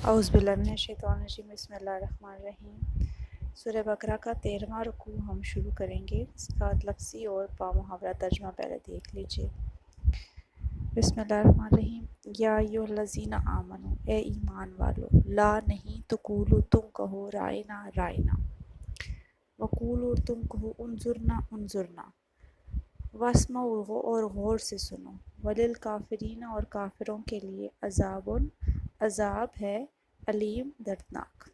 اعوذ باللہ من الشیطان الرجیم، بسم اللہ الرحمن الرحیم۔ سورہ بقرہ کا 13واں رکوع ہم شروع کریں گے۔ اس کا لفظی اور با محاورہ ترجمہ پہلے دیکھ لیجئے۔ بسم اللہ الرحمن الرحیم۔ یا ایھا الذین آمنو، اے ایمان والو، لا نہیں تقولوا تم کہو رائنا رائنا، وقولوا اور تم کہو انظرنا انظرنا، واسمعوا اور غور سے سنو، وللکافرین اور کافروں کے لیے عذاب ہے علیم دردناک۔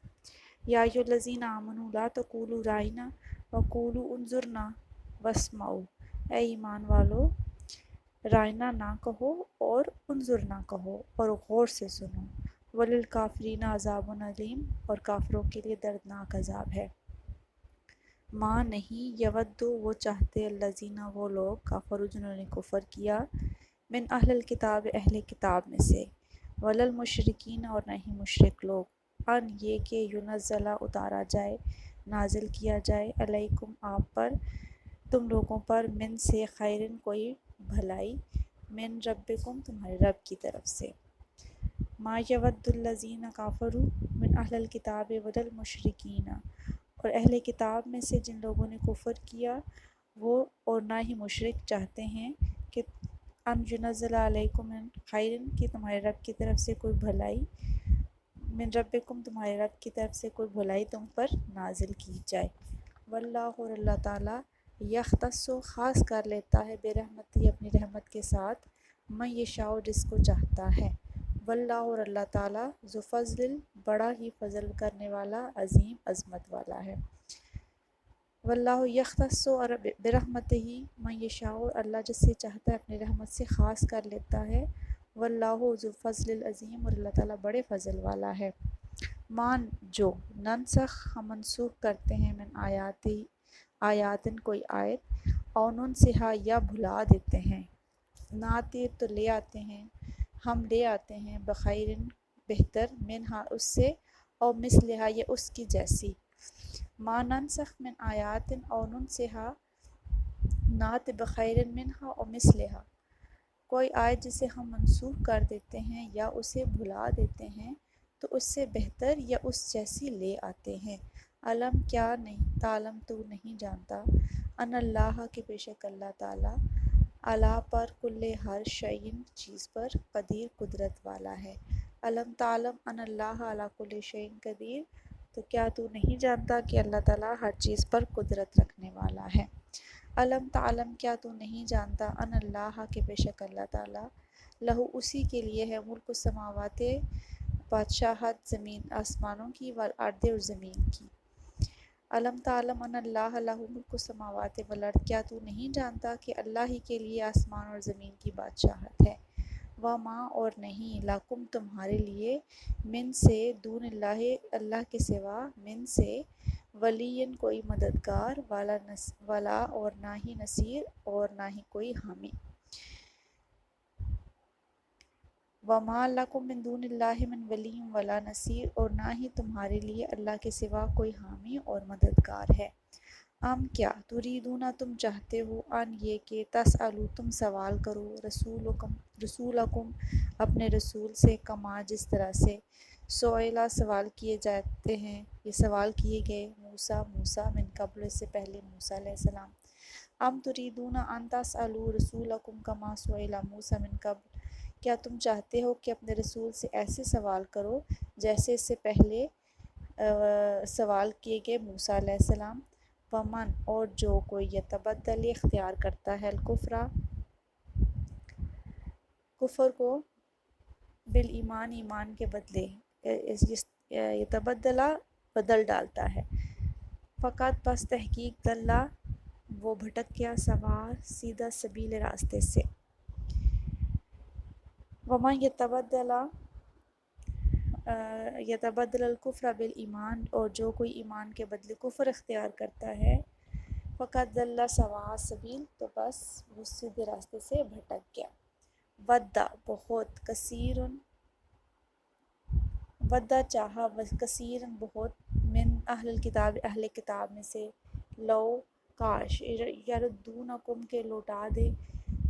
یا ایھا الذین آمنوا لا تقولوا رائنا وقولوا انظرنا واسمعوا، اے ایمان والو رائنا نہ کہو اور انظرنا کہو اور غور سے سنو، وللکافرین عذاب علیم اور کافروں کے لیے دردناک عذاب ہے۔ ماں نہیں یود وہ چاہتے الذین وہ لوگ کفروا جنہوں نے کفر کیا من اہل الکتاب اہل کتاب میں سے، وللمشرکین اور نہ ہی مشرک لوگ، ان یہ کہ ینزل اتارا جائے نازل کیا جائے علیکم آپ پر تم لوگوں پر من سے خیرن کوئی بھلائی، من ربکم تمہارے رب کی طرف سے۔ ما یود الذین کفروا من اہل الکتاب وللمشرکین اور اہل کتاب میں سے جن لوگوں نے کفر کیا وہ اور نہ ہی مشرک چاہتے ہیں کہ ان ینزل علیکم من خیرن کہ تمہارے رب کی طرف سے کوئی بھلائی، من ربکم تمہارے رب کی طرف سے کوئی بھلائی تم پر نازل کی جائے۔ واللہ اور اللہ تعالیٰ یختص خاص کر لیتا ہے برحمتہ اپنی رحمت کے ساتھ من یشاء جس کو چاہتا ہے۔ واللہ اور اللہ تعالیٰ ذو فضل بڑا ہی فضل کرنے والا عظیم عظمت والا ہے۔ واللہ یختص اور برحمتہ من یشاء اللہ جس سے چاہتا ہے اپنی رحمت سے خاص کر لیتا ہے۔ واللہ ذو فضل العظیم اور اللہ تعالیٰ بڑے فضل والا ہے۔ مان جو ننسخ ہم منسوخ کرتے ہیں من آیاتن کوئی آیت، اور ننسہا یا بھلا دیتے ہیں، ناتی تو لے آتے ہیں، ہم لے آتے ہیں بخیرن بہتر منہا اس سے، اور مثلہا یا اس کی جیسی۔ ما ننسخ من آیاتن او ننسہا نات بخیرن منہا او مثلہا، کوئی آیت جسے ہم منسوخ کر دیتے ہیں یا اسے بھلا دیتے ہیں تو اس سے بہتر یا اس جیسی لے آتے ہیں۔ علم کیا نہیں تعلم تو نہیں جانتا، ان اللہ کہ بے شک اللہ تعالیٰ علی پر کل ہر شیء چیز پر قدیر قدرت والا ہے۔ علم تعلم ان اللہ علی کل شیء قدیر، تو کیا تو نہیں جانتا کہ اللہ تعالیٰ ہر چیز پر قدرت رکھنے والا ہے۔ علم تعلم کیا تو نہیں جانتا ان اللہ کہ بے شک اللہ تعالیٰ لہو اسی کے لیے ہے ملک السماوات بادشاہت زمین آسمانوں کی والارض اور زمین کی۔ علم تعلم ان اللہ لہو ملک السماوات والارض کیا تو نہیں جانتا کہ اللہ ہی کے لیے آسمان اور زمین کی بادشاہت ہے۔ وما اور نہیں لکم تمہارے لیے من سے دون اللہ اللہ کے سوا من سے ولی کوئی مددگار ولا اور نہ ہی نصیر اور نہ ہی کوئی حامی۔ وما لکم من دون اللہ من ولی ولا نصیر اور نہ ہی تمہارے لیے اللہ کے سوا کوئی حامی اور مددگار ہے۔ ام کیا تریدون تم چاہتے ہو ان یہ کہ تسألوا تم سوال کرو رسولکم اپنے رسول سے کما جس طرح سے سئلا سوال کیے جاتے ہیں یہ سوال کیے گئے موسیٰ من قبل اس سے پہلے موسیٰ علیہ السلام۔ ام تریدون ان تسألوا رسولکم کما سئل موسیٰ من قبل، کیا تم چاہتے ہو کہ اپنے رسول سے ایسے سوال کرو جیسے اس سے پہلے سوال کیے گئے موسیٰ علیہ السلام۔ ومن اور جو کوئی یتبدل اختیار کرتا ہے کفر کو بالایمان ایمان کے بدلے، یتبدلا بدل ڈالتا ہے، فقط پس تحقیق دلہ وہ بھٹک گیا سوا سیدھا سبیل راستے سے۔ ومن یتبدل الکفر بالایمان اور جو کوئی ایمان کے بدلے کفر اختیار کرتا ہے، فقط ضل سواء السبیل تو بس وہ سیدھے راستے سے بھٹک گیا۔ ودّا بہت ودّا چاہا کثیرن بہت من اہل الکتاب اہل کتاب میں سے، لو کاش یردونکم کے لوٹا دے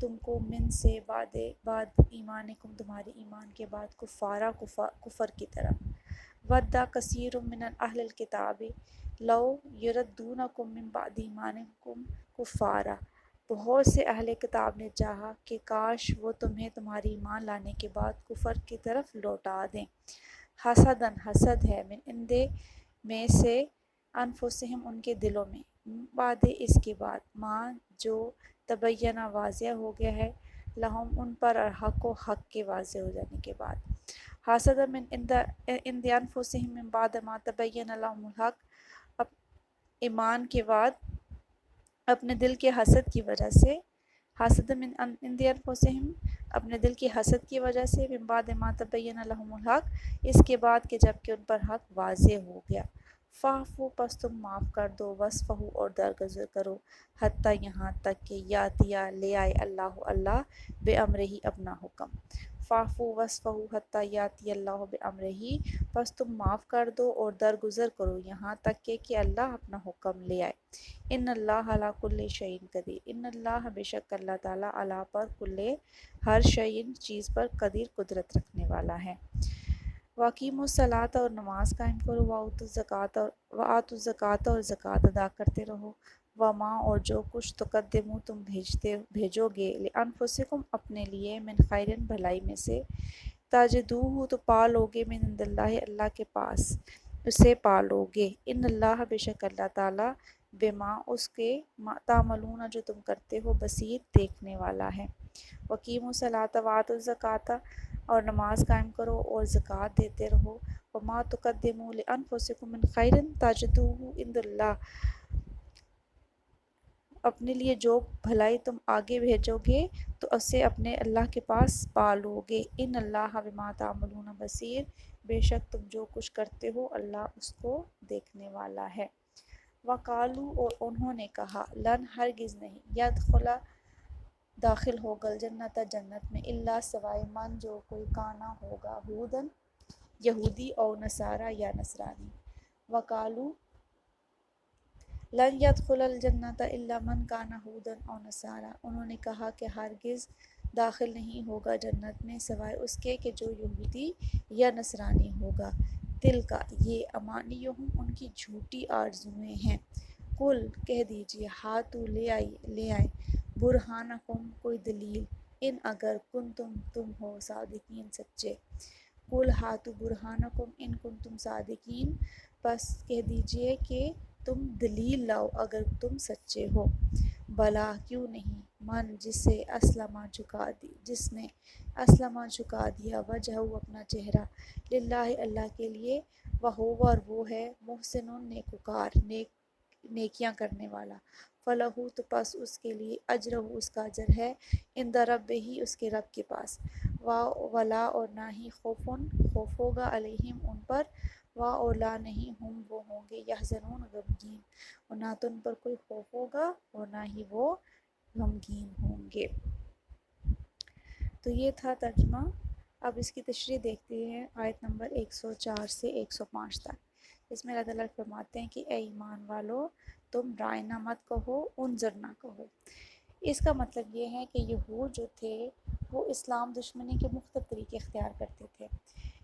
تم کو من سے بعد ایمانکم تمہارے ایمان کے بعد کفارا کفر کی طرف، ود کثیر من اہل الکتاب لو یردونکم من بعد ایمانکم کفارا، بہت سے اہل کتاب نے چاہا کہ کاش وہ تمہیں تمہاری ایمان لانے کے بعد کفر کی طرف لوٹا دیں۔ حسدن، حسد ہے، من اندے میں سے، انفسہم ان کے دلوں میں، بعد اس کے بعد، ماں جو تبینہ واضح ہو گیا ہے، لہم ان پر الحق و حق کے واضح ہو جانے کے بعد۔ حسد من عند انفسہم من بعد ما تبین لہم الحق، ایمان کے بعد اپنے دل کے حسد کی وجہ سے، حسد من عند انفسہم اپنے دل کی حسد کی وجہ سے، من بعد ما تبین لہم الحق اس کے بعد کہ جب کہ ان پر حق واضح ہو گیا، فاعفوا پس تم معاف کر دو، واصفحوا اور درگزر کرو، حتیٰ یہاں تک کہ یاتیا لے آئے اللہ، اللہ بے امرہی اپنا حکم۔ فاعفوا واصفحوا حتیٰ یاتی اللہ بامرہ، پس تم معاف کر دو اور درگزر کرو یہاں تک کہ اللہ اپنا حکم لے آئے۔ ان اللہ علی کل شیء قدیر، ان اللہ بے شک اللہ تعالیٰ علی پر کل ہر شیء چیز پر قدیر قدرت رکھنے والا ہے۔ واقیموا الصلاۃ اور نماز قائم کرو، وآتوا الزکوٰۃ اور زکوٰۃ ادا کرتے رہو، وما اور جو کچھ تقدموا تم بھیجو گے، لانفسکم اپنے لیے، من خیر بھلائی میں سے، تجدوہ تو پا لوگے، من عند اللہ اللہ کے پاس اسے پا لوگے، ان اللہ بے شک اللہ تعالیٰ بما اس کے تعملون جو تم کرتے ہو، بصیر دیکھنے والا ہے۔ وقیموا الصلاۃ وآتوا الزکوٰۃ اور نماز قائم کرو اور زکوٰۃ دیتے رہو، وما تقدموا لانفسکم من خیر تجدوہ عند اللہ اپنے لیے جو بھلائی تم آگے بھیجو گے تو اسے اپنے اللہ کے پاس پا لوگے، ان اللہ بما تعملون بصیر بے شک تم جو کچھ کرتے ہو اللہ اس کو دیکھنے والا ہے۔ وقالو اور انہوں نے کہا، لن ہرگز نہیں، یدخلا داخل ہوگا الجنت جنت میں، الا سوائے من جو کوئی کانا ہوگا ہودن یہودی اور نصارہ یا نصرانی۔ وقالو لن يدخل الجنت الا من کان ہودن او نصارا، انہوں نے کہا کہ ہرگز داخل نہیں ہوگا جنت میں سوائے اس کے کہ جو یہودی یا نصرانی ہوگا، دل کا یہ امانیہم ان کی جھوٹی آرزویں ہیں، قل کہہ دیجئے، ہاتو لے آئے برہانکم کوئی دلیل، ان اگر کنتم تم ہو صادقین سچے، قل ہاتو برہانکم ان کنتم صادقین پس کہہ دیجئے کہ تم دلیل لاؤ اگر تم سچے ہو، بلا کیوں نہیں، من جس نے اسلمہ جھکا دیا، وجہہ اپنا چہرہ، للہ اللہ کے لیے، وہو اور وہ ہے، محسن نیکوکار نیکیاں کرنے والا، فلہو تو پس اس کے لیے، اجرہ اس کا اجر ہے، عند ربہ اس کے رب کے پاس، ولا اور نہ ہی خوف ہوگا علیہم ان پر، اور لا نہیں ہم وہ ہوں گے، یحزنون غمگین، اور نہ تو ان پر کوئی خوف ہوگا اور نہ ہی وہ غمگین ہوں گے۔ تو یہ تھا ترجمہ۔ اب اس کی تشریح دیکھتے ہیں آیت نمبر 104 سے 105 تک۔ اس میں اللہ تعالیٰ فرماتے ہیں کہ اے ایمان والو، تم رائنا مت کہو، انظر نہ کہو۔ اس کا مطلب یہ ہے کہ یہود جو تھے وہ اسلام دشمنی کے مختلف طریقے اختیار کرتے تھے۔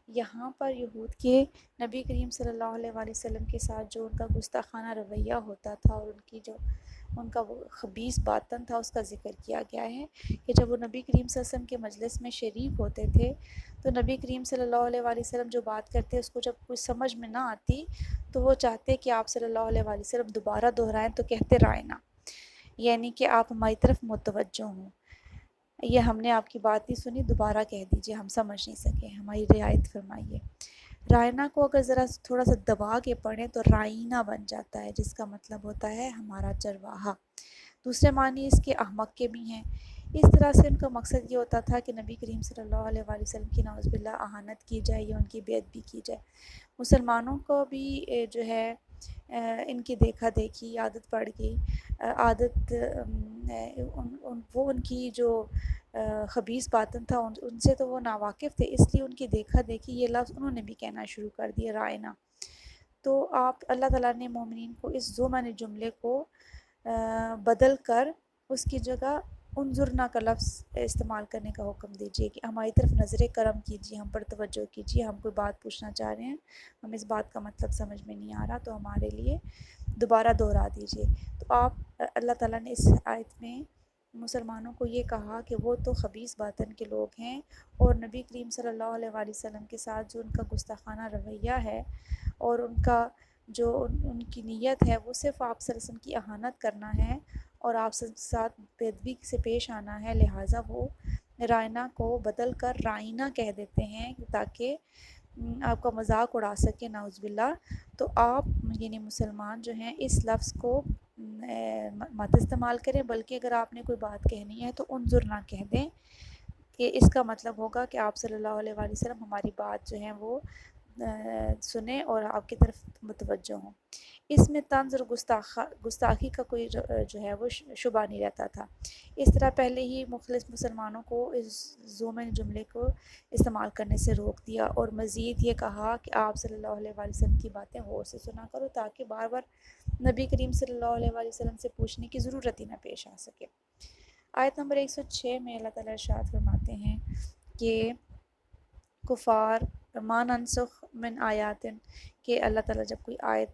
یہاں پر یہود کے نبی کریم صلی اللہ علیہ وآلہ وسلم کے ساتھ جو ان کا گستاخانہ رویہ ہوتا تھا اور ان کا وہ خبیث باطن تھا، اس کا ذکر کیا گیا ہے کہ جب وہ نبی کریم صلی اللہ علیہ وسلم کے مجلس میں شریک ہوتے تھے تو نبی کریم صلی اللہ علیہ وآلہ وسلم جو بات کرتے اس کو جب کچھ سمجھ میں نہ آتی تو وہ چاہتے کہ آپ صلی اللہ علیہ وآلہ وسلم دوبارہ دہرائیں، تو کہتے رائنا، یعنی کہ آپ ہماری طرف متوجہ ہوں، یہ ہم نے آپ کی بات نہیں سنی، دوبارہ کہہ دیجئے، ہم سمجھ نہیں سکے، ہماری رعایت فرمائیے۔ رائنا کو اگر ذرا تھوڑا سا دبا کے پڑھیں تو رائنا بن جاتا ہے، جس کا مطلب ہوتا ہے ہمارا چرواہا۔ دوسرے معنی اس کے احمق کے بھی ہیں۔ اس طرح سے ان کا مقصد یہ ہوتا تھا کہ نبی کریم صلی اللہ علیہ وآلہ وسلم کی نعوذ باللہ اہانت کی جائے یا ان کی بے ادبی کی جائے۔ مسلمانوں کو بھی جو ہے ان کی دیکھا دیکھی عادت پڑ گئی، وہ ان کی جو خبیث باطن تھا ان سے تو وہ ناواقف تھے، اس لیے ان کی دیکھا دیکھی یہ لفظ انہوں نے بھی کہنا شروع کر دیا، رائنا۔ تو اللہ تعالیٰ نے مومنین کو اس ضمن جملے کو بدل کر اس کی جگہ انظرنا کا لفظ استعمال کرنے کا حکم دیجیے کہ ہماری طرف نظر کرم کیجیے، ہم پر توجہ کیجیے، ہم کوئی بات پوچھنا چاہ رہے ہیں، ہمیں اس بات کا مطلب سمجھ میں نہیں آ رہا تو ہمارے لیے دوبارہ دہرا دیجیے۔ تو آپ اللہ تعالیٰ نے اس آیت میں مسلمانوں کو یہ کہا کہ وہ تو خبیث باطن کے لوگ ہیں، اور نبی کریم صلی اللہ علیہ وآلہ وسلم کے ساتھ جو ان کا گستاخانہ رویہ ہے اور ان کا جو ان کی نیت ہے وہ صرف آپ صلی اللہ علیہ وسلم کی اہانت کرنا ہے اور آپ کے ساتھ بے ادبی سے پیش آنا ہے، لہٰذا وہ رائنا کو بدل کر رائنا کہہ دیتے ہیں تاکہ آپ کا مذاق اڑا سکے، نعوذ باللہ۔ تو آپ یعنی مسلمان جو ہیں اس لفظ کو مت استعمال کریں، بلکہ اگر آپ نے کوئی بات کہنی ہے تو انظر نہ کہہ دیں، کہ اس کا مطلب ہوگا کہ آپ صلی اللہ علیہ وآلہ وسلم ہماری بات جو ہے وہ سنیں اور آپ کی طرف متوجہ ہوں۔ اس میں طنز اور گستاخی کا کوئی جو ہے وہ شبہ نہیں رہتا تھا۔ اس طرح پہلے ہی مخلص مسلمانوں کو اس ضمن جملے کو استعمال کرنے سے روک دیا، اور مزید یہ کہا کہ آپ صلی اللہ علیہ وآلہ وسلم کی باتیں غور سے سنا کرو تاکہ بار بار نبی کریم صلی اللہ علیہ وآلہ وسلم سے پوچھنے کی ضرورت ہی نہ پیش آ سکے۔ آیت نمبر 106 میں اللہ تعالیٰ ارشاد فرماتے ہیں کہ کفار ما ننسخ من آیات، کہ اللہ تعالیٰ جب کوئی آیت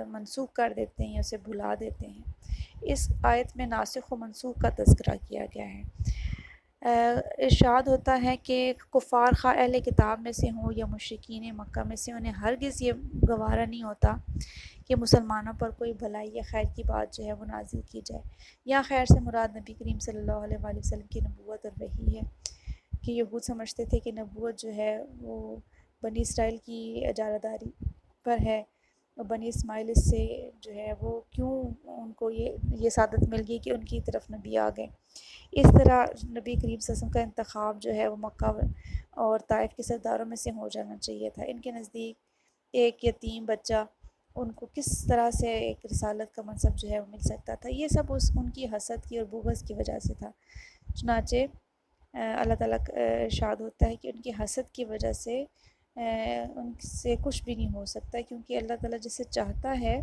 منسوخ کر دیتے ہیں یا اسے بھلا دیتے ہیں۔ اس آیت میں ناسخ و منسوخ کا تذکرہ کیا گیا ہے۔ ارشاد ہوتا ہے کہ کفار خواہ اہل کتاب میں سے ہوں یا مشرکین مکہ میں سے، انہیں ہرگز یہ گوارا نہیں ہوتا کہ مسلمانوں پر کوئی بھلائی یا خیر کی بات جو ہے وہ نازل کی جائے۔ یا خیر سے مراد نبی کریم صلی اللہ علیہ وآلہ وسلم کی نبوت اور وحی ہے، کہ یہود سمجھتے تھے کہ نبوت جو ہے وہ بنی اسرائیل کی اجارہ داری پر ہے، اور بنی اسماعیل اس سے جو ہے وہ کیوں ان کو یہ سعادت مل گئی کہ ان کی طرف نبی آ گئے۔ اس طرح نبی کریم صلی اللہ علیہ وسلم کا انتخاب جو ہے وہ مکہ اور طائف کے سرداروں میں سے ہو جانا چاہیے تھا۔ ان کے نزدیک ایک یتیم بچہ ان کو کس طرح سے ایک رسالت کا منصب جو ہے وہ مل سکتا تھا، یہ سب ان کی حسد کی اور بغض کی وجہ سے تھا۔ چنانچہ اللہ تعالیٰ کا ارشاد ہوتا ہے کہ ان کی حسد کی وجہ سے ان سے کچھ بھی نہیں ہو سکتا، کیونکہ اللہ تعالیٰ جسے چاہتا ہے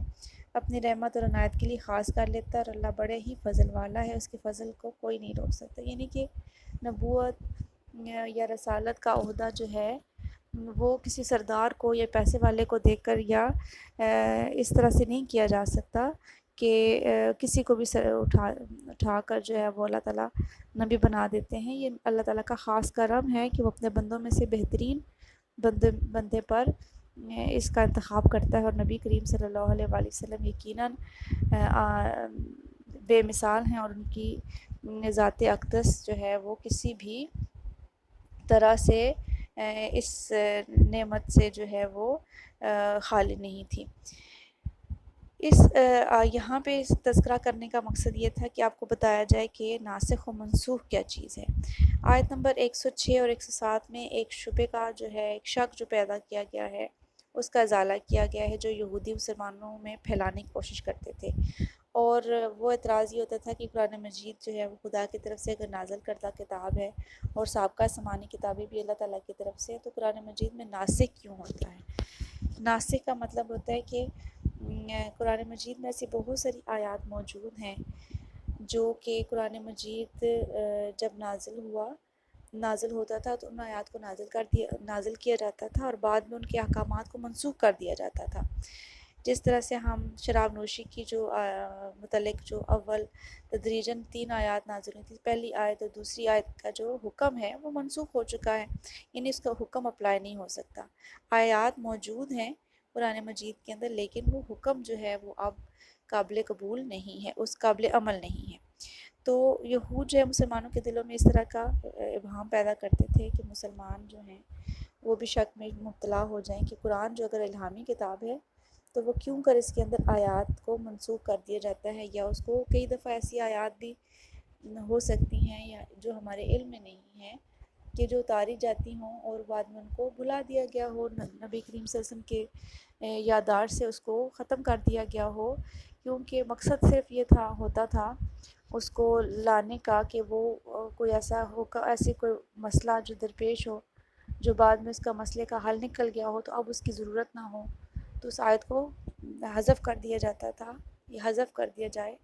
اپنی رحمت اور عنایت کے لیے خاص کر لیتا ہے، اور اللہ بڑے ہی فضل والا ہے، اس کے فضل کو کوئی نہیں روک سکتا۔ یعنی کہ نبوت یا رسالت کا عہدہ جو ہے وہ کسی سردار کو یا پیسے والے کو دیکھ کر یا اس طرح سے نہیں کیا جا سکتا کہ کسی کو بھی اٹھا کر جو ہے وہ اللہ تعالیٰ نبی بنا دیتے ہیں۔ یہ اللہ تعالیٰ کا خاص کرم ہے کہ وہ اپنے بندوں میں سے بہترین بندے پر اس کا انتخاب کرتا ہے، اور نبی کریم صلی اللہ علیہ وآلہ وسلم یقیناً بے مثال ہیں، اور ان کی ذات اقدس جو ہے وہ کسی بھی طرح سے اس نعمت سے جو ہے وہ خالی نہیں تھی۔ یہاں پہ اس تذکرہ کرنے کا مقصد یہ تھا کہ آپ کو بتایا جائے کہ ناسخ و منسوخ کیا چیز ہے۔ آیت نمبر 106 اور 107 میں ایک شبے کا جو ہے ایک شک جو پیدا کیا گیا ہے اس کا ازالہ کیا گیا ہے، جو یہودی مسلمانوں میں پھیلانے کی کوشش کرتے تھے، اور وہ اعتراض یہ ہوتا تھا کہ قرآن مجید جو ہے وہ خدا کی طرف سے اگر نازل کردہ کتاب ہے اور سابقہ سمانی کتابیں بھی اللہ تعالیٰ کی طرف سے، تو قرآن مجید میں ناسخ کیوں ہوتا ہے؟ ناسخ کا مطلب ہوتا ہے کہ قرآن مجید میں ایسی بہت ساری آیات موجود ہیں جو کہ قرآن مجید جب نازل ہوتا تھا تو ان آیات کو نازل کیا جاتا تھا، اور بعد میں ان کے احکامات کو منسوخ کر دیا جاتا تھا۔ جس طرح سے ہم شراب نوشی کی جو متعلق جو اول تدریجاً 3 آیات نازل ہوئی تھی، پہلی آیت اور دوسری آیت کا جو حکم ہے وہ منسوخ ہو چکا ہے، یعنی اس کا حکم اپلائی نہیں ہو سکتا۔ آیات موجود ہیں قرآن مجید کے اندر، لیکن وہ حکم جو ہے وہ اب قابل قبول نہیں ہے، اس قابل عمل نہیں ہے۔ تو یہود جو ہے مسلمانوں کے دلوں میں اس طرح کا ابہام پیدا کرتے تھے کہ مسلمان جو ہیں وہ بھی شک میں مبتلا ہو جائیں کہ قرآن جو اگر الہامی کتاب ہے تو وہ کیوں کر اس کے اندر آیات کو منسوخ کر دیا جاتا ہے، یا اس کو کئی دفعہ ایسی آیات بھی ہو سکتی ہیں یا جو ہمارے علم میں نہیں ہیں کہ جو اتاری جاتی ہوں اور بعد میں ان کو بھلا دیا گیا ہو، نبی کریم صلی اللہ علیہ وسلم کے یادداشت سے اس کو ختم کر دیا گیا ہو، کیونکہ مقصد صرف یہ ہوتا تھا اس کو لانے کا کہ وہ کوئی ایسی کوئی مسئلہ جو درپیش ہو، جو بعد میں اس کا مسئلے کا حل نکل گیا ہو تو اب اس کی ضرورت نہ ہو، تو اس آیت کو حذف کر دیا جاتا تھا حذف کر دیا جائے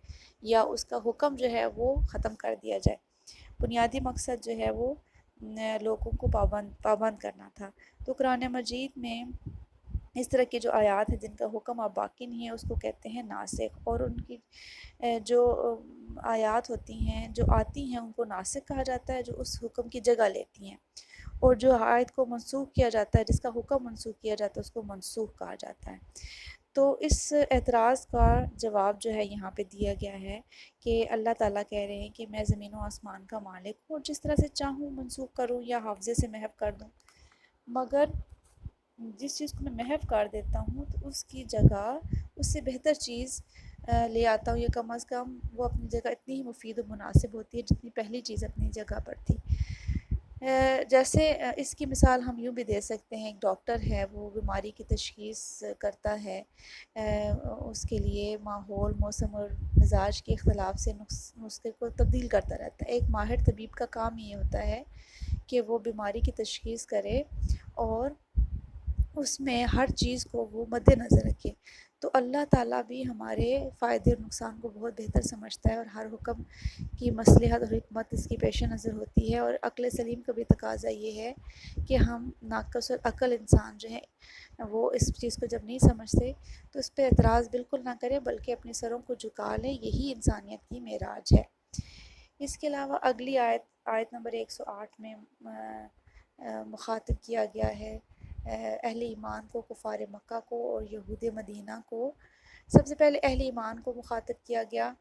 یا اس کا حکم جو ہے وہ ختم کر دیا جائے۔ بنیادی مقصد جو ہے وہ لوگوں کو پابند کرنا تھا۔ تو قرآن مجید میں اس طرح کی جو آیات ہیں جن کا حکم اب باقی نہیں ہے اس کو کہتے ہیں ناسخ، اور ان کی جو آیات ہوتی ہیں جو آتی ہیں ان کو ناسخ کہا جاتا ہے، جو اس حکم کی جگہ لیتی ہیں، اور جو آیت کو منسوخ کیا جاتا ہے، جس کا حکم منسوخ کیا جاتا ہے، اس کو منسوخ کہا جاتا ہے۔ تو اس اعتراض کا جواب جو ہے یہاں پہ دیا گیا ہے کہ اللہ تعالیٰ کہہ رہے ہیں کہ میں زمین و آسمان کا مالک ہوں، اور جس طرح سے چاہوں منسوخ کروں یا حافظے سے محو کر دوں، مگر جس چیز کو میں محو کر دیتا ہوں تو اس کی جگہ اس سے بہتر چیز لے آتا ہوں، یا کم از کم وہ اپنی جگہ اتنی ہی مفید و مناسب ہوتی ہے جتنی پہلی چیز اپنی جگہ پر تھی۔ جیسے اس کی مثال ہم یوں بھی دے سکتے ہیں، ایک ڈاکٹر ہے، وہ بیماری کی تشخیص کرتا ہے، اس کے لیے ماحول، موسم اور مزاج کے اختلاف سے نسخے کو تبدیل کرتا رہتا ہے۔ ایک ماہر طبیب کا کام یہ ہوتا ہے کہ وہ بیماری کی تشخیص کرے اور اس میں ہر چیز کو وہ مد نظر رکھے۔ تو اللہ تعالیٰ بھی ہمارے فائدے اور نقصان کو بہت بہتر سمجھتا ہے، اور ہر حکم کی مصلحت اور حکمت اس کی پیش نظر ہوتی ہے، اور عقل سلیم کا بھی تقاضا یہ ہے کہ ہم ناقص العقل انسان جو ہیں وہ اس چیز کو جب نہیں سمجھتے تو اس پہ اعتراض بالکل نہ کریں، بلکہ اپنے سروں کو جھکا لیں، یہی انسانیت کی معراج ہے۔ اس کے علاوہ اگلی آیت نمبر 108 میں مخاطب کیا گیا ہے اہل ایمان کو، کفار مکہ کو اور یہود مدینہ کو۔ سب سے پہلے اہل ایمان کو مخاطب کیا گیا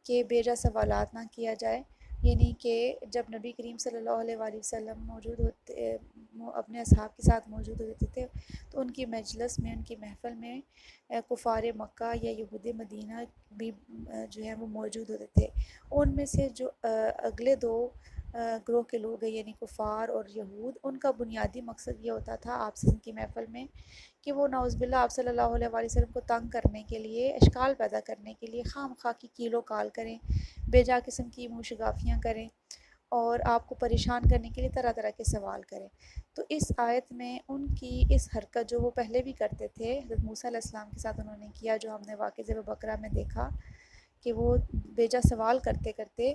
کہ بیجا سوالات نہ کیا جائے، یعنی کہ جب نبی کریم صلی اللہ علیہ وآلہ وسلم موجود ہوتے، اپنے اصحاب کے ساتھ موجود ہوتے تھے، تو ان کی مجلس میں، ان کی محفل میں کفار مکہ یا یہود مدینہ بھی جو ہیں وہ موجود ہوتے تھے۔ ان میں سے جو اگلے دو گروہ کے لوگ ہیں، یعنی کفار اور یہود، ان کا بنیادی مقصد یہ ہوتا تھا آپ سے ان کی محفل میں کہ وہ نعوذ باللہ آپ صلی اللہ علیہ وآلہ وسلم کو تنگ کرنے کے لیے، اشکال پیدا کرنے کے لیے خواہ مخواہ کی کیل و کال کریں، بے جا قسم کی منہ شگافیاں کریں، اور آپ کو پریشان کرنے کے لیے طرح طرح کے سوال کریں۔ تو اس آیت میں ان کی اس حرکت جو وہ پہلے بھی کرتے تھے، حضرت موسیٰ علیہ السلام کے ساتھ انہوں نے کیا، جو ہم نے واقعہ ذبح بقرہ میں دیکھا کہ وہ بیجا سوال کرتے کرتے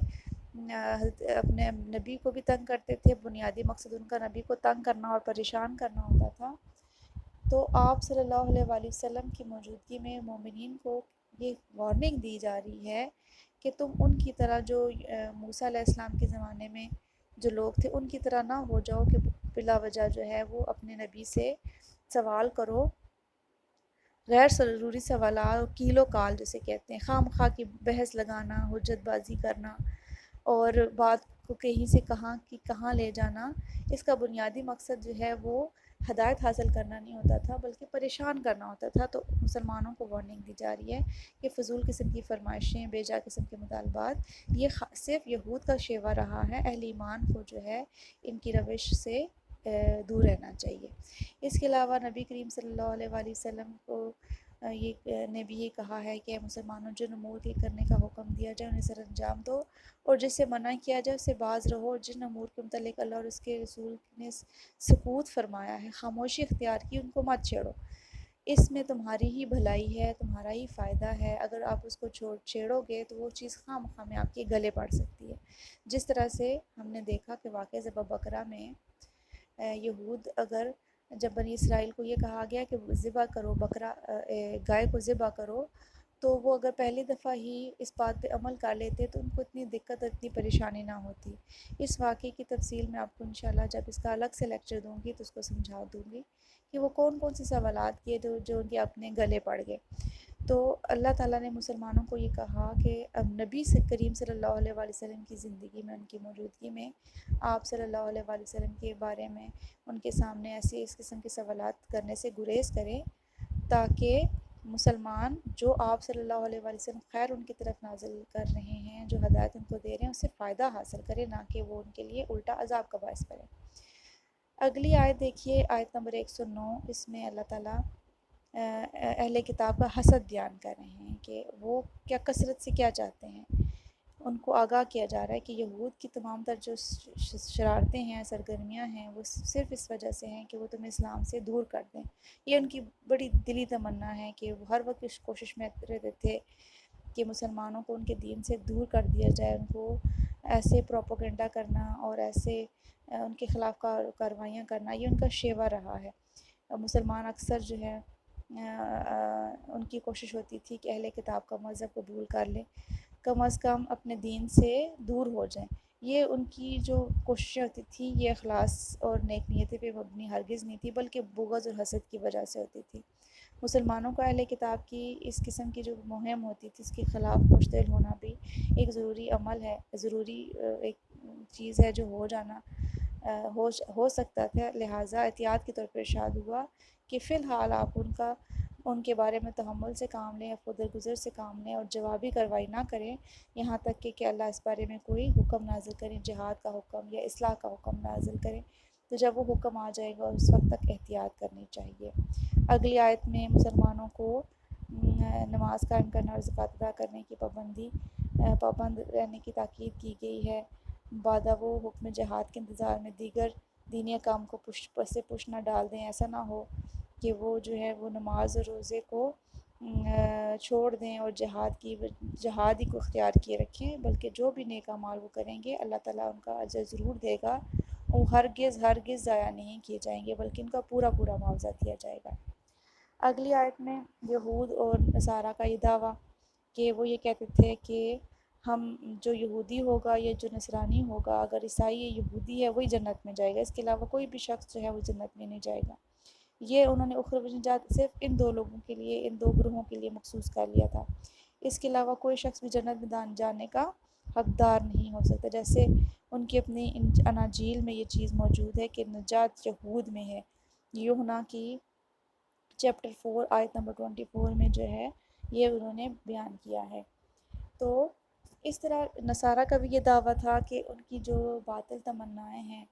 اپنے نبی کو بھی تنگ کرتے تھے، بنیادی مقصد ان کا نبی کو تنگ کرنا اور پریشان کرنا ہوتا تھا۔ تو آپ صلی اللہ علیہ وآلہ وسلم کی موجودگی میں مومنین کو یہ وارننگ دی جا رہی ہے کہ تم ان کی طرح جو موسیٰ علیہ السلام کے زمانے میں جو لوگ تھے ان کی طرح نہ ہو جاؤ کہ بلا وجہ جو ہے وہ اپنے نبی سے سوال کرو، غیر ضروری سوالات، کیل و کال جسے کہتے ہیں، خواہ مخواہ کی بحث لگانا، حجت بازی کرنا اور بات کو کہیں سے کہاں کی کہاں لے جانا، اس کا بنیادی مقصد جو ہے وہ ہدایت حاصل کرنا نہیں ہوتا تھا بلکہ پریشان کرنا ہوتا تھا۔ تو مسلمانوں کو وارننگ دی جا رہی ہے کہ فضول قسم کی فرمائشیں، بے جا قسم کے مطالبات، یہ صرف یہود کا شیوا رہا ہے، اہل ایمان کو جو ہے ان کی روش سے دور رہنا چاہیے۔ اس کے علاوہ نبی کریم صلی اللہ علیہ وآلہ وسلم کو نے بھی یہ کہا ہے کہ مسلمانوں جن امور کے کرنے کا حکم دیا جائے انہیں سر انجام دو، اور جس سے منع کیا جائے اس سے باز رہو، اور جن امور کے متعلق اللہ اور اس کے رسول نے سکوت فرمایا ہے، خاموشی اختیار کی، ان کو مت چھیڑو، اس میں تمہاری ہی بھلائی ہے، تمہارا ہی فائدہ ہے۔ اگر آپ اس کو چھیڑو گے تو وہ چیز خواہ مخواہ میں آپ کے گلے پڑ سکتی ہے، جس طرح سے ہم نے دیکھا کہ واقعہ ذبح بقرہ میں یہود، اگر جب بنی اسرائیل کو یہ کہا گیا کہ ذبح کرو بقرہ، گائے کو ذبح کرو، تو وہ اگر پہلی دفعہ ہی اس بات پہ عمل کر لیتے تو ان کو اتنی دقت اور اتنی پریشانی نہ ہوتی۔ اس واقعے کی تفصیل میں آپ کو انشاءاللہ جب اس کا الگ سے لیکچر دوں گی تو اس کو سمجھا دوں گی کہ وہ کون کون سے سوالات کیے جو ان کے اپنے گلے پڑ گئے۔ تو اللہ تعالیٰ نے مسلمانوں کو یہ کہا کہ اب نبی سے کریم صلی اللہ علیہ وآلہ وسلم کی زندگی میں، ان کی موجودگی میں، آپ صلی اللہ علیہ وآلہ وسلم کے بارے میں ان کے سامنے ایسے اس قسم کے سوالات کرنے سے گریز کریں، تاکہ مسلمان جو آپ صلی اللہ علیہ وآلہ وسلم خیر ان کی طرف نازل کر رہے ہیں، جو ہدایت ان کو دے رہے ہیں، اس سے فائدہ حاصل کرے، نہ کہ وہ ان کے لیے الٹا عذاب کا باعث بنے۔ اگلی آیت دیکھیے، آیت نمبر 109، اس میں اللہ تعالیٰ اہل کتاب کا حسد بیان کر رہے ہیں کہ وہ کیا کثرت سے کیا چاہتے ہیں۔ ان کو آگاہ کیا جا رہا ہے کہ یہود کی تمام تر جو شرارتیں ہیں، سرگرمیاں ہیں، وہ صرف اس وجہ سے ہیں کہ وہ تمہیں اسلام سے دور کر دیں۔ یہ ان کی بڑی دلی تمنا ہے کہ وہ ہر وقت اس کوشش میں رہتے تھے کہ مسلمانوں کو ان کے دین سے دور کر دیا جائے، ان کو ایسے پروپیگنڈا کرنا اور ایسے ان کے خلاف کارروائیاں کرنا، یہ ان کا شیوا رہا ہے۔ مسلمان اکثر جو ہے ان کی کوشش ہوتی تھی کہ اہل کتاب کا مذہب قبول کر لیں، کم از کم اپنے دین سے دور ہو جائیں۔ یہ ان کی جو کوششیں ہوتی تھی یہ اخلاص اور نیک نیتی پہ مبنی ہرگز نہیں تھی، بلکہ بغض اور حسد کی وجہ سے ہوتی تھی۔ مسلمانوں کا اہل کتاب کی اس قسم کی جو مہم ہوتی تھی، اس کے خلاف مشتعل ہونا بھی ایک ضروری عمل ہے، ضروری ایک چیز ہے جو ہو جانا ہو سکتا تھا۔ لہٰذا احتیاط کے طور پر ارشاد ہوا کہ فی الحال آپ ان کے بارے میں تحمل سے کام لیں، عفو درگزر سے کام لیں اور جوابی کارروائی نہ کریں یہاں تک کہ اللہ اس بارے میں کوئی حکم نازل کریں، جہاد کا حکم یا اصلاح کا حکم نازل کریں۔ تو جب وہ حکم آ جائے گا اس وقت تک احتیاط کرنی چاہیے۔ اگلی آیت میں مسلمانوں کو نماز قائم کرنا اور زکوٰۃ ادا کرنے کی پابند رہنے کی تاکید کی گئی ہے۔ بعد وہ حکم جہاد کے انتظار میں دیگر دینی کام کو پش نہ ڈال دیں، ایسا نہ ہو کہ وہ جو ہے وہ نماز اور روزے کو چھوڑ دیں اور جہاد ہی کو اختیار کیے رکھیں، بلکہ جو بھی نیک اعمال وہ کریں گے اللہ تعالیٰ ان کا اجر ضرور دے گا، وہ ہرگز ضائع نہیں کیے جائیں گے بلکہ ان کا پورا معاوضہ دیا جائے گا۔ اگلی آیت میں یہود اور نصارہ کا یہ دعویٰ کہ وہ یہ کہتے تھے کہ ہم جو یہودی ہوگا یا جو نصرانی ہوگا، اگر عیسائی یا یہودی ہے وہی جنت میں جائے گا، اس کے علاوہ کوئی بھی شخص جو ہے وہ جنت میں نہیں جائے گا۔ یہ انہوں نے اخروی نجات صرف ان دو لوگوں کے لیے، ان دو گروہوں کے لیے مخصوص کر لیا تھا، اس کے علاوہ کوئی شخص بھی جنت میں جانے کا حقدار نہیں ہو سکتا۔ جیسے ان کی اپنی اناجیل میں یہ چیز موجود ہے کہ نجات یہود میں ہے۔ یوحنا کی چیپٹر 4 آیت نمبر 24 میں جو ہے یہ انہوں نے بیان کیا ہے۔ تو اس طرح نصارہ کا بھی یہ دعویٰ تھا کہ ان کی جو باطل تمنائیں ہیں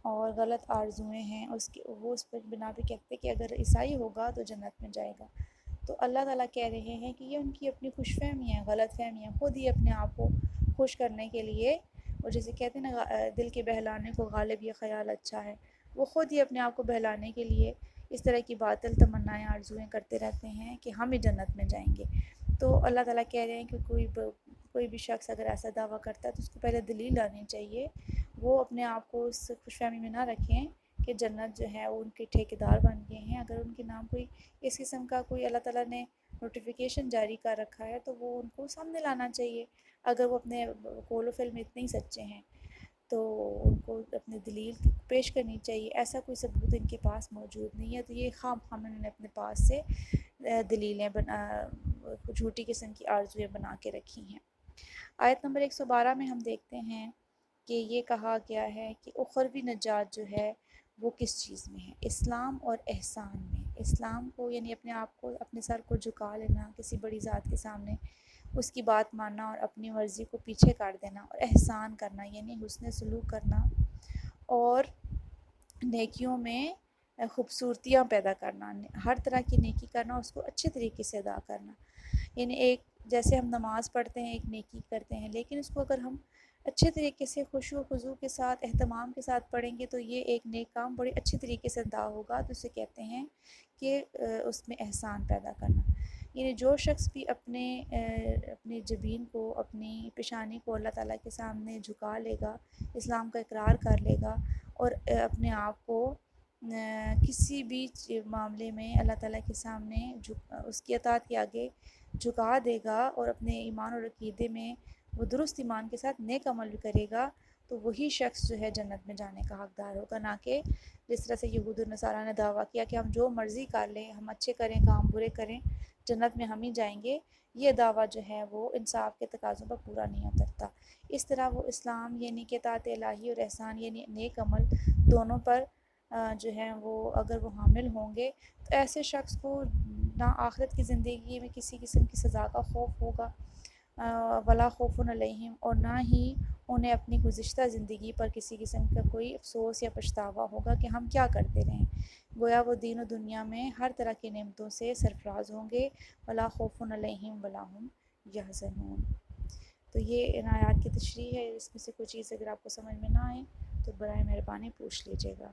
اور غلط آرزوئیں ہیں وہ اس پر بنا پہ کہتے کہ اگر عیسائی ہوگا تو جنت میں جائے گا۔ تو اللہ تعالیٰ کہہ رہے ہیں کہ یہ ان کی اپنی خوش فہمیاں، غلط فہمیاں، خود ہی اپنے آپ کو خوش کرنے کے لیے، اور جسے کہتے ہیں نا دل کے بہلانے کو غالب یہ خیال اچھا ہے، وہ خود ہی اپنے آپ کو بہلانے کے لیے اس طرح کی باطل تمنائیں آرزوئیں کرتے رہتے ہیں کہ ہم ہی جنت میں جائیں گے۔ تو اللہ تعالیٰ کہہ رہے ہیں کہ کوئی بھی شخص اگر ایسا دعویٰ کرتا ہے تو اس کو پہلے دلیل لانی چاہیے، وہ اپنے آپ کو اس خوش فہمی میں نہ رکھیں کہ جنت جو ہے وہ ان کے ٹھیکیدار بن گئے ہیں۔ اگر ان کے نام کوئی اس قسم کا کوئی اللہ تعالیٰ نے نوٹیفیکیشن جاری کر رکھا ہے تو وہ ان کو سامنے لانا چاہیے۔ اگر وہ اپنے قول و فعل میں اتنے ہی سچے ہیں تو ان کو اپنی دلیل پیش کرنی چاہیے۔ ایسا کوئی ثبوت ان کے پاس موجود نہیں ہے، تو یہ خام انہوں نے اپنے پاس سے دلیلیں جھوٹی قسم کی آرزویں بنا کے رکھی ہیں۔ آیت نمبر 112 میں ہم دیکھتے ہیں کہ یہ کہا گیا ہے کہ اخروی نجات جو ہے وہ کس چیز میں ہے؟ اسلام اور احسان میں۔ اسلام کو یعنی اپنے آپ کو، اپنے سر کو جھکا لینا کسی بڑی ذات کے سامنے، اس کی بات ماننا اور اپنی مرضی کو پیچھے کر دینا، اور احسان کرنا یعنی حسن سلوک کرنا اور نیکیوں میں خوبصورتیاں پیدا کرنا، ہر طرح کی نیکی کرنا، اس کو اچھے طریقے سے ادا کرنا۔ یعنی ایک جیسے ہم نماز پڑھتے ہیں، ایک نیکی کرتے ہیں، لیکن اس کو اگر ہم اچھے طریقے سے خشوع و خضوع کے ساتھ، اہتمام کے ساتھ پڑھیں گے تو یہ ایک نیک کام بڑے اچھے طریقے سے ادا ہوگا، تو اسے کہتے ہیں کہ اس میں احسان پیدا کرنا۔ یعنی جو شخص بھی اپنی جبین کو، اپنی پیشانی کو اللہ تعالیٰ کے سامنے جھکا لے گا، اسلام کا اقرار کر لے گا اور اپنے آپ کو کسی بھی معاملے میں اللہ تعالیٰ کے سامنے اس کی اطاعت کے آگے جھکا دے گا اور اپنے ایمان اور عقیدے میں وہ درست ایمان کے ساتھ نیک عمل بھی کرے گا، تو وہی شخص جو ہے جنت میں جانے کا حقدار ہوگا، نہ کہ جس طرح سے یہود و نصارہ نے دعویٰ کیا کہ ہم جو مرضی کر لیں، ہم اچھے کریں کام، برے کریں، جنت میں ہم ہی جائیں گے۔ یہ دعویٰ جو ہے وہ انصاف کے تقاضوں پر پورا نہیں اترتا۔ اس طرح وہ اسلام یعنی کہ اطاعت الہی اور احسان یعنی نیک عمل دونوں پر جو ہیں وہ اگر وہ حامل ہوں گے تو ایسے شخص کو نہ آخرت کی زندگی میں کسی قسم کی سزا کا خوف ہوگا، ولا خوف علیہم، اور نہ ہی انہیں اپنی گزشتہ زندگی پر کسی قسم کا کوئی افسوس یا پچھتاوا ہوگا کہ ہم کیا کرتے رہیں۔ گویا وہ دین و دنیا میں ہر طرح کی نعمتوں سے سرفراز ہوں گے، ولا خوف علیہم ولا هم یحزنون۔ تو یہ ان آیات کی تشریح ہے، اس میں سے کوئی چیز اگر آپ کو سمجھ میں نہ آئے تو برائے مہربانی پوچھ لیجیے گا۔